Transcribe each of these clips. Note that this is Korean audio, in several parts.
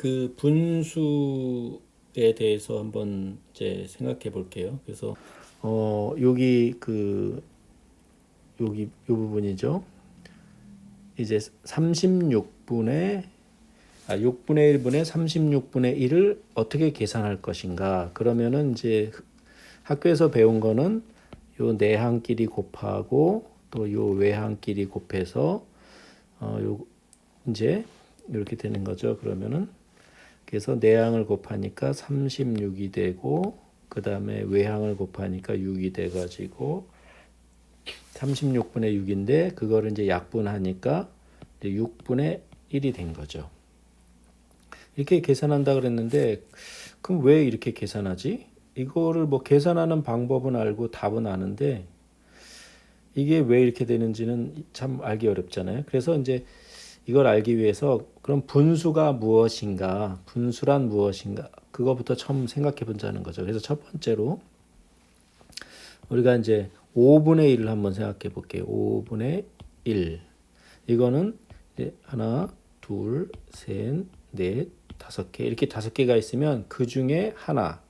그 분수에 대해서 한번 이제 생각해 볼게요. 그래서 여기 이 부분이죠. 이제 6분의 1분의 36분의 1을 어떻게 계산할 것인가? 그러면은 이제 학교에서 배운 거는 요 내항끼리 곱하고 또 요 외항끼리 곱해서 요 이제 이렇게 되는 거죠. 그러면은 그래서 내항을 곱하니까 36이 되고 그 다음에 외항을 곱하니까 6이 돼가지고 36분의 6인데 그거를 이제 약분하니까 이제 6분의 1이 된 거죠. 이렇게 계산한다 그랬는데 그럼 왜 이렇게 계산하지? 이거를 뭐 계산하는 방법은 알고 답은 아는데 이게 왜 이렇게 되는지는 참 알기 어렵잖아요. 그래서 이제 이걸 알기 위해서 그럼 분수가 무엇인가, 분수란 무엇인가, 그거부터 처음 생각해 보자는 거죠. 그래서 첫 번째로 우리가 이제 5분의 1을 한번 생각해 볼게요. 5분의 1. 이거는 이제 하나, 둘, 셋, 넷, 다섯 개 이렇게 다섯 개가 있으면 그 중에 하나,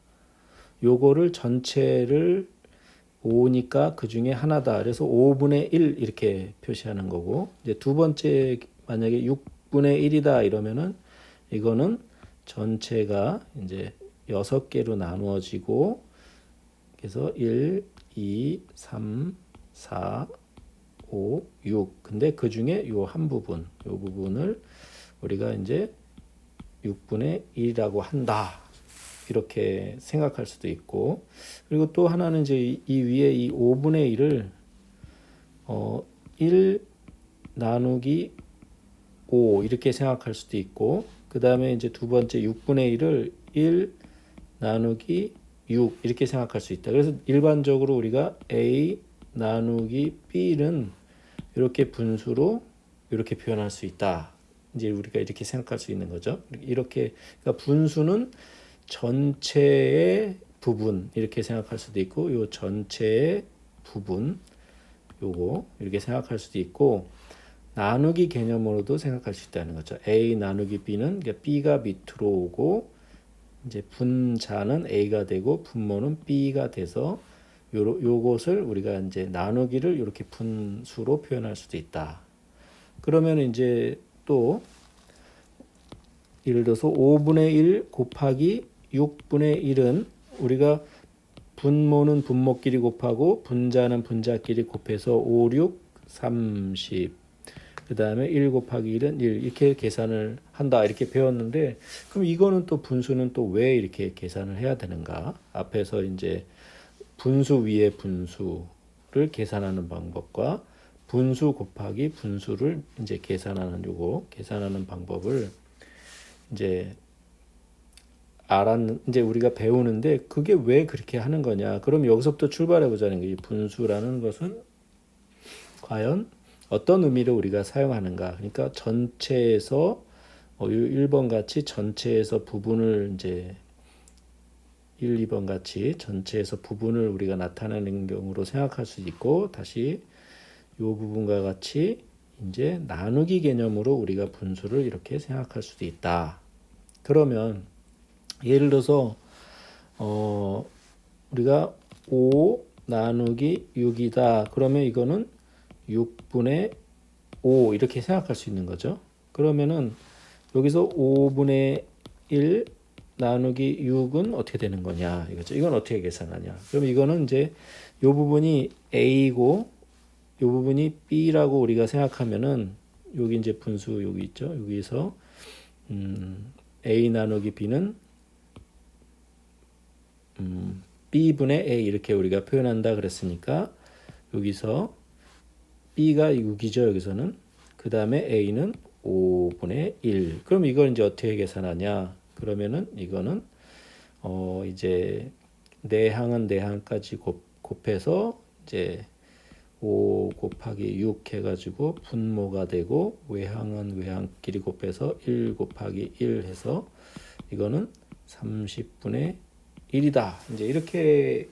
요거를 전체를 5니까 그 중에 하나다. 그래서 5분의 1 이렇게 표시하는 거고 이제 두 번째 만약에 6분의 1이다 이러면은 이거는 전체가 이제 6개로 나누어지고 그래서 1, 2, 3, 4, 5, 6. 근데 그 중에 요 한 부분, 요 부분을 우리가 이제 6분의 1이라고 한다. 이렇게 생각할 수도 있고 그리고 또 하나는 이제 이 위에 이 5분의 1을 1 나누기 5 이렇게 생각할 수도 있고 그 다음에 이제 두 번째 6분의 1을 1 나누기 6 이렇게 생각할 수 있다. 그래서 일반적으로 우리가 A 나누기 B는 이렇게 분수로 이렇게 표현할 수 있다. 이제 우리가 이렇게 생각할 수 있는 거죠. 이렇게 그러니까 분수는 전체의 부분 이렇게 생각할 수도 있고 요 전체의 부분 요거 이렇게 생각할 수도 있고 나누기 개념으로도 생각할 수 있다는 거죠. A 나누기 B는 그러니까 B가 밑으로 오고 이제 분자는 A가 되고 분모는 B가 돼서 요것을 우리가 이제 나누기를 이렇게 분수로 표현할 수도 있다. 그러면 이제 또 예를 들어서 5분의 1 곱하기 6분의 1은 우리가 분모는 분모끼리 곱하고 분자는 분자끼리 곱해서 5, 6, 30. 그 다음에 1 곱하기 1은 1 이렇게 계산을 한다 이렇게 배웠는데 그럼 이거는 또 분수는 또 왜 이렇게 계산을 해야 되는가? 앞에서 이제 분수 위에 분수를 계산하는 방법과 분수 곱하기 분수를 이제 계산하는 방법을 이제 이제 우리가 배우는데 그게 왜 그렇게 하는 거냐? 그럼 여기서부터 출발해 보자는 거지. 분수라는 것은 과연 어떤 의미로 우리가 사용하는가? 그러니까 전체에서 1번 같이 전체에서 부분을 이제 1, 2번 같이 전체에서 부분을 우리가 나타내는 경우로 생각할 수 있고 다시 이 부분과 같이 이제 나누기 개념으로 우리가 분수를 이렇게 생각할 수도 있다. 그러면 예를 들어서 우리가 5 나누기 6이다. 그러면 이거는 6분의 5 이렇게 생각할 수 있는 거죠. 그러면은 여기서 5분의 1 나누기 6은 어떻게 되는 거냐 이거죠. 이건 어떻게 계산하냐. 그럼 이거는 이제 이 부분이 A고 이 부분이 B라고 우리가 생각하면은 여기 이제 분수 여기 있죠. 여기서 A 나누기 B는 B분의 A 이렇게 우리가 표현한다 그랬으니까 여기서 B가 6이죠. 여기서는 그 다음에 A는 5분의 1. 그럼 이걸 이제 어떻게 계산하냐? 그러면은 이거는 이제 내항은 내항까지 곱해서 이제 5 곱하기 6 해가지고 분모가 되고 외항은 외항끼리 곱해서 1 곱하기 1 해서 이거는 30분의 1이다. 이제 이렇게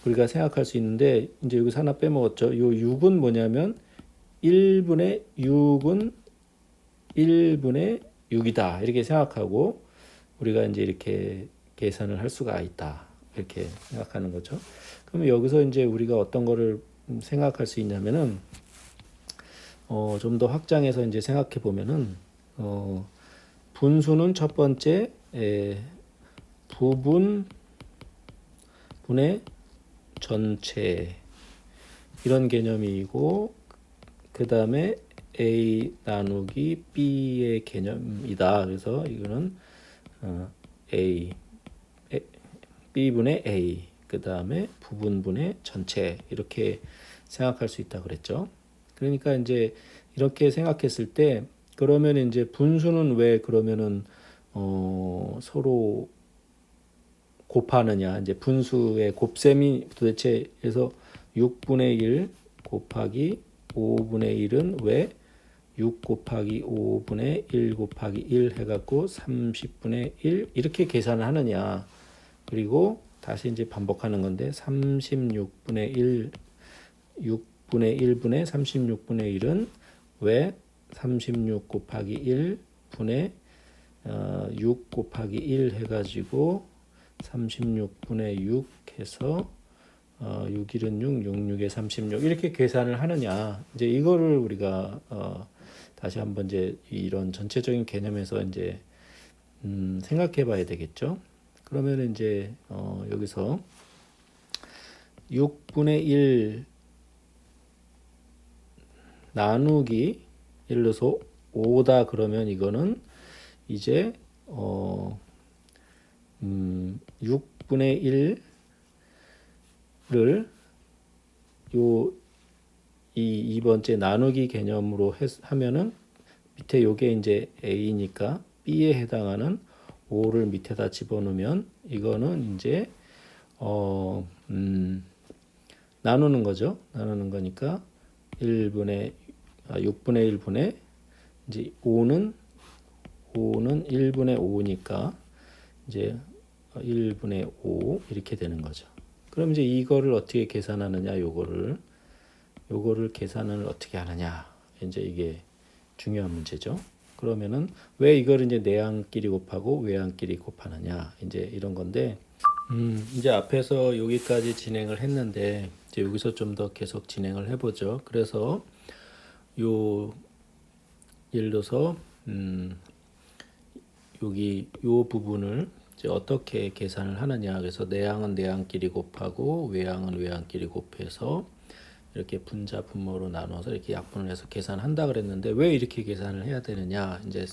우리가 생각할 수 있는데 이제 여기서 하나 빼먹었죠. 요 6은 뭐냐면 1분의 6은 1분의 6이다. 이렇게 생각하고 우리가 이제 이렇게 계산을 할 수가 있다. 이렇게 생각하는 거죠. 그러면 여기서 이제 우리가 어떤 거를 생각할 수 있냐면은 좀 더 확장해서 이제 생각해 보면은 분수는 첫 번째 부분 분의 전체 이런 개념이고 그 다음에 A 나누기 B의 개념이다. 그래서 이거는 A B분의 A 그 다음에 부분분의 전체 이렇게 생각할 수 있다 그랬죠. 그러니까 이제 이렇게 생각했을 때 그러면 이제 분수는 왜 그러면은 서로 곱하느냐 이제 분수의 곱셈이 도대체 그래서 6분의 1 곱하기 5분의 1은 왜 6 곱하기 5분의 1 곱하기 1 해갖고 30분의 1 이렇게 계산을 하느냐. 그리고 다시 이제 반복하는 건데 36분의 1 6분의 1분의 36분의 1은 왜 36 곱하기 1 분의 6 곱하기 1 해가지고 36분의 6 해서 6, 1은 6, 6, 6에 36 이렇게 계산을 하느냐. 이제 이거를 우리가 다시 한번 이제 이런 전체적인 개념에서 이제 생각해 봐야 되겠죠. 그러면 이제 여기서 6분의 1 나누기 1로서 5다 그러면 이거는 이제 6분의 1을 이 2번째 나누기 개념으로 하면은 밑에 요게 이제 A니까 B에 해당하는 5를 밑에다 집어넣으면 이거는 이제 나누는 거죠. 나누는 거니까 6분의 1분의 이제 5는 1분의 5니까 이제 1분의 5 이렇게 되는 거죠. 그럼 이제 이거를 어떻게 계산하느냐 요거를 계산을 어떻게 하느냐 이제 이게 중요한 문제죠. 그러면은 왜 이걸 이제 내항끼리 곱하고 외항끼리 곱하느냐 이제 이런 건데 이제 앞에서 여기까지 진행을 했는데 이제 여기서 좀 더 계속 진행을 해보죠. 그래서 예를 들어서 여기 요 부분을 이제 어떻게 계산을 하느냐. 그래서 내항은 내항끼리 곱하고 외항은 외항끼리 곱해서 이렇게 분자 분모로 나눠서 이렇게 약분을 해서 계산한다 그랬는데 왜 이렇게 계산을 해야 되느냐 이제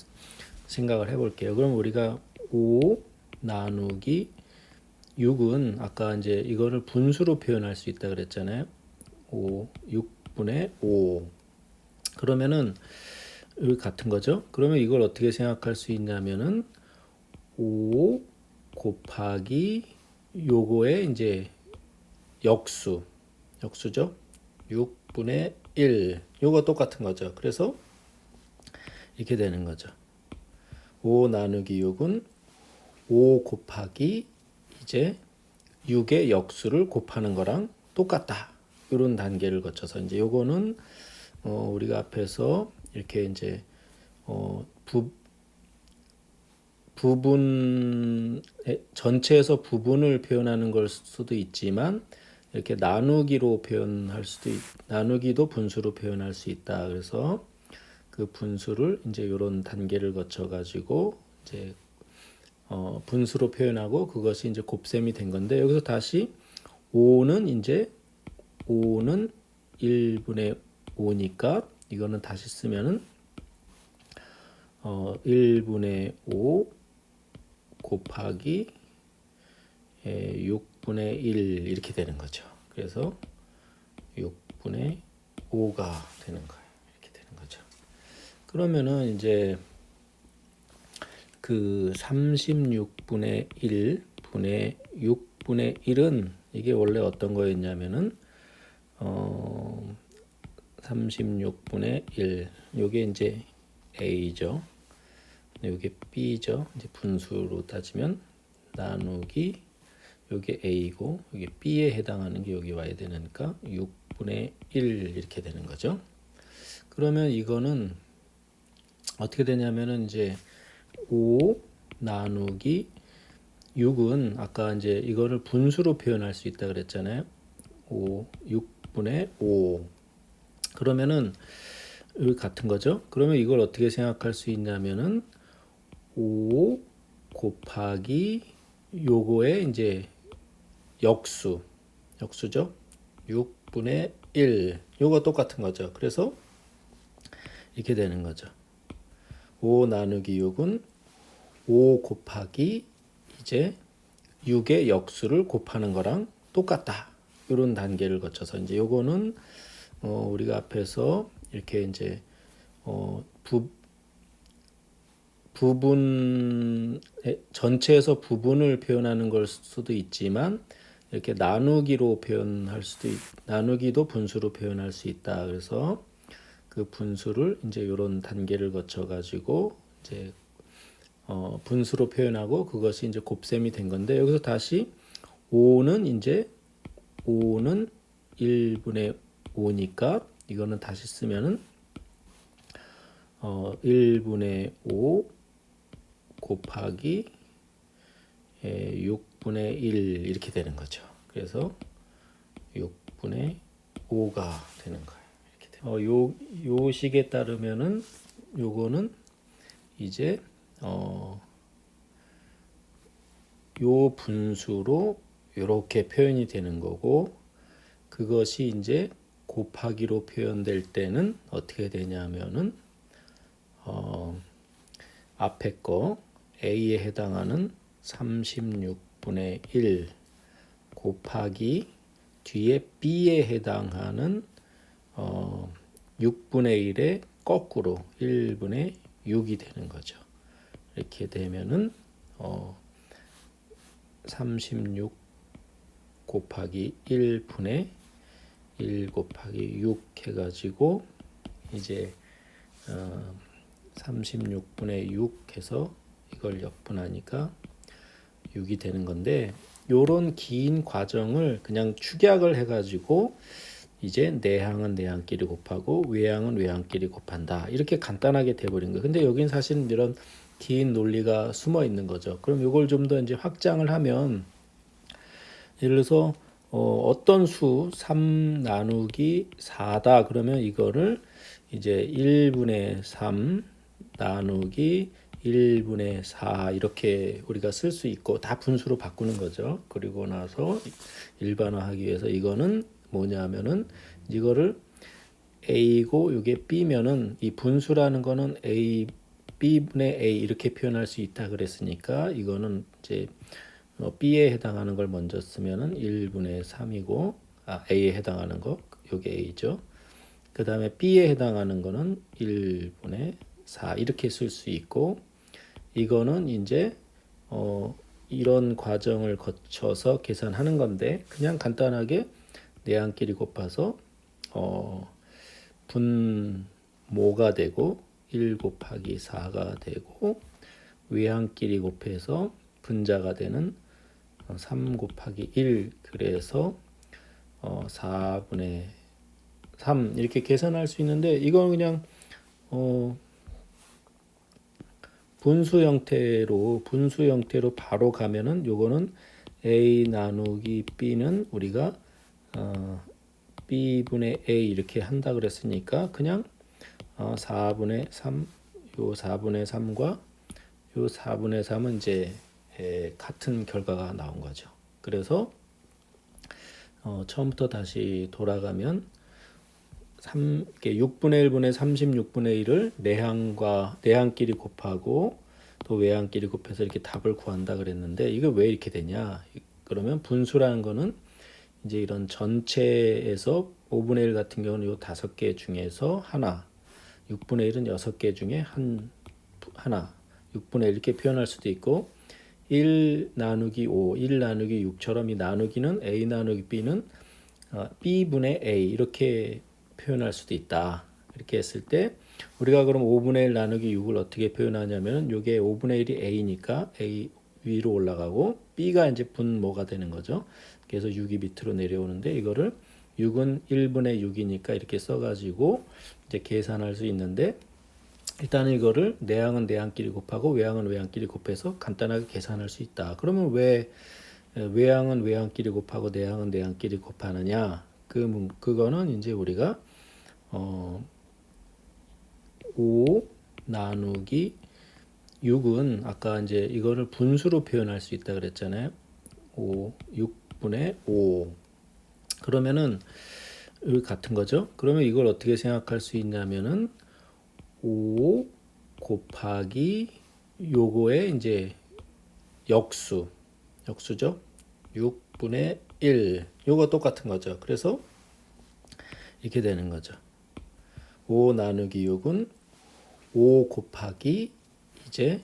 생각을 해볼게요. 그럼 우리가 5 나누기 6은 아까 이제 이거를 분수로 표현할 수 있다 그랬잖아요. 6분의 5 그러면은 여기 같은 거죠. 그러면 이걸 어떻게 생각할 수 있냐면은 5 곱하기 요거의 이제 역수죠. 6분의 1 요거 똑같은 거죠. 그래서 이렇게 되는 거죠. 5 나누기 6은 5 곱하기 이제 6의 역수를 곱하는 거랑 똑같다. 이런 단계를 거쳐서 이제 요거는 우리가 앞에서 이렇게 이제 부분 전체에서 부분을 표현하는 걸 수도 있지만 이렇게 나누기로 표현할 나누기도 분수로 표현할 수 있다. 그래서 그 분수를 이제 이런 단계를 거쳐 가지고 이제 분수로 표현하고 그것이 이제 곱셈이 된 건데 여기서 다시 5는 1분의 5니까 이거는 다시 쓰면은 1분의 5 곱하기 6분의 1 이렇게 되는 거죠. 그래서 6분의 5가 되는 거예요. 이렇게 되는 거죠. 그러면은 이제 그 36분의 1 분의 6분의 1은 이게 원래 어떤 거였냐면은 36분의 1 요게 이제 A죠. 요게 B죠. 이제 분수로 따지면 나누기 요게 A고 요게 B에 해당하는 게 여기 와야 되니까 6분의 1 이렇게 되는 거죠. 그러면 이거는 어떻게 되냐면은 이제 5 나누기 6은 아까 이제 이거를 분수로 표현할 수 있다 그랬잖아요. 6분의 5. 그러면은 여기 같은 거죠. 그러면 이걸 어떻게 생각할 수 있냐면은 5 곱하기 요거의 이제 역수죠. 6분의 1. 요거 똑같은 거죠. 그래서 이렇게 되는 거죠. 5 나누기 6은 5 곱하기 이제 6의 역수를 곱하는 거랑 똑같다. 이런 단계를 거쳐서 이제 요거는 우리가 앞에서 이렇게 이제 부분 전체에서 부분을 표현하는 걸 수도 있지만 이렇게 나누기로 표현할 수도 나누기도 분수로 표현할 수 있다. 그래서 그 분수를 이제 이런 단계를 거쳐 가지고 이제 분수로 표현하고 그것이 이제 곱셈이 된 건데 여기서 다시 5는 1분의 5니까 이거는 다시 쓰면은 1분의 5 곱하기 6분의 1 이렇게 되는 거죠. 그래서 6분의 5가 되는 거예요. 이렇게 요 식에 따르면은 요거는 이제 요 분수로 이렇게 표현이 되는 거고 그것이 이제 곱하기로 표현될 때는 어떻게 되냐면은 앞에 거 A에 해당하는 36분의 1 곱하기 뒤에 B에 해당하는 6분의 1의 거꾸로 1분의 6이 되는 거죠. 이렇게 되면은 36 곱하기 1분의 1 곱하기 6 해가지고 이제 36분의 6 해서 이걸 역분하니까 6이 되는 건데 요런 긴 과정을 그냥 축약을 해가지고 이제 내항은 내항끼리 곱하고 외항은 외항끼리 곱한다 이렇게 간단하게 돼버린 거예요. 근데 여긴 사실 이런 긴 논리가 숨어 있는 거죠. 그럼 이걸 좀 더 이제 확장을 하면 예를 들어서 어떤 수 3 나누기 4다 그러면 이거를 이제 1분의 3 나누기 1분의 4 이렇게 우리가 쓸 수 있고 다 분수로 바꾸는 거죠. 그리고 나서 일반화하기 위해서 이거는 뭐냐면은 이거를 A고 이게 B면은 이 분수라는 거는 A B분의 A 이렇게 표현할 수 있다 그랬으니까 이거는 이제 B에 해당하는 걸 먼저 쓰면은 1분의 3이고 A에 해당하는 거 요게 A죠. 그 다음에 B에 해당하는 거는 1분의 4 이렇게 쓸 수 있고 이거는 이제 이런 과정을 거쳐서 계산하는 건데 그냥 간단하게 내항끼리 곱해서 분모가 되고 1 곱하기 4가 되고 외항끼리 곱해서 분자가 되는 3 곱하기 1 그래서 4분의 3 이렇게 계산할 수 있는데 이건 그냥 분수 형태로 바로 가면은 요거는 A 나누기 B는 우리가 B분의 A 이렇게 한다 그랬으니까 그냥 4분의 3 요 4분의 3과 요 4분의 3은 이제 같은 결과가 나온 거죠. 그래서 처음부터 다시 돌아가면 6분의 1분의 36분의 1을 내항끼리 곱하고 또 외항끼리 곱해서 이렇게 답을 구한다 그랬는데 이게 왜 이렇게 되냐? 그러면 분수라는 거는 이제 이런 전체에서 5분의 1 같은 경우는 요 5개 중에서 하나, 6분의 1은 6개 중에 하나, 6분의 1 이렇게 표현할 수도 있고 1 나누기 5, 1 나누기 6처럼 이 나누기는 A 나누기 B는 B분의 A 이렇게 표현할 수도 있다. 이렇게 했을 때 우리가 그럼 5분의 1 나누기 6을 어떻게 표현하냐면 이게 5분의 1이 A니까 A 위로 올라가고 B가 이제 분모가 되는 거죠. 그래서 6이 밑으로 내려오는데 이거를 6은 1분의 6이니까 이렇게 써가지고 이제 계산할 수 있는데 일단은 이거를 내항은 내항끼리 곱하고 외항은 외항끼리 곱해서 간단하게 계산할 수 있다. 그러면 왜 외항은 외항끼리 곱하고 내항은 내항끼리 곱하느냐? 그거는 이제 우리가 5 나누기 6은 아까 이제 이거를 분수로 표현할 수 있다 그랬잖아요. 6분의 5. 그러면은 여기 같은 거죠. 그러면 이걸 어떻게 생각할 수 있냐면은 5 곱하기 요거의 이제 역수죠. 6분의 1. 요거 똑같은 거죠. 그래서 이렇게 되는 거죠. 5 나누기 6은 5 곱하기 이제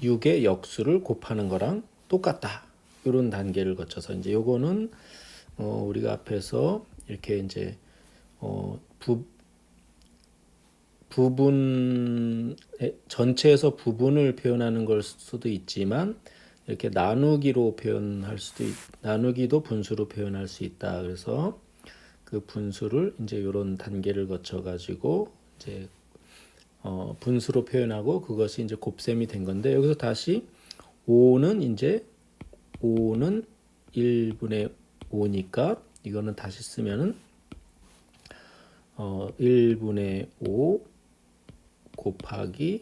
6의 역수를 곱하는 거랑 똑같다. 이런 단계를 거쳐서 이제 요거는 우리가 앞에서 이렇게 이제 부분 전체에서 부분을 표현하는 걸 수도 있지만 이렇게 나누기로 표현할 나누기도 분수로 표현할 수 있다. 그래서 그 분수를 이제 이런 단계를 거쳐 가지고 이제 분수로 표현하고 그것이 이제 곱셈이 된 건데 여기서 다시 5는 1분의 5니까 이거는 다시 쓰면은 1분의 5 곱하기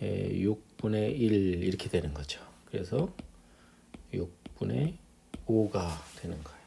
6분의 1 이렇게 되는 거죠. 그래서 6분의 5가 되는 거예요.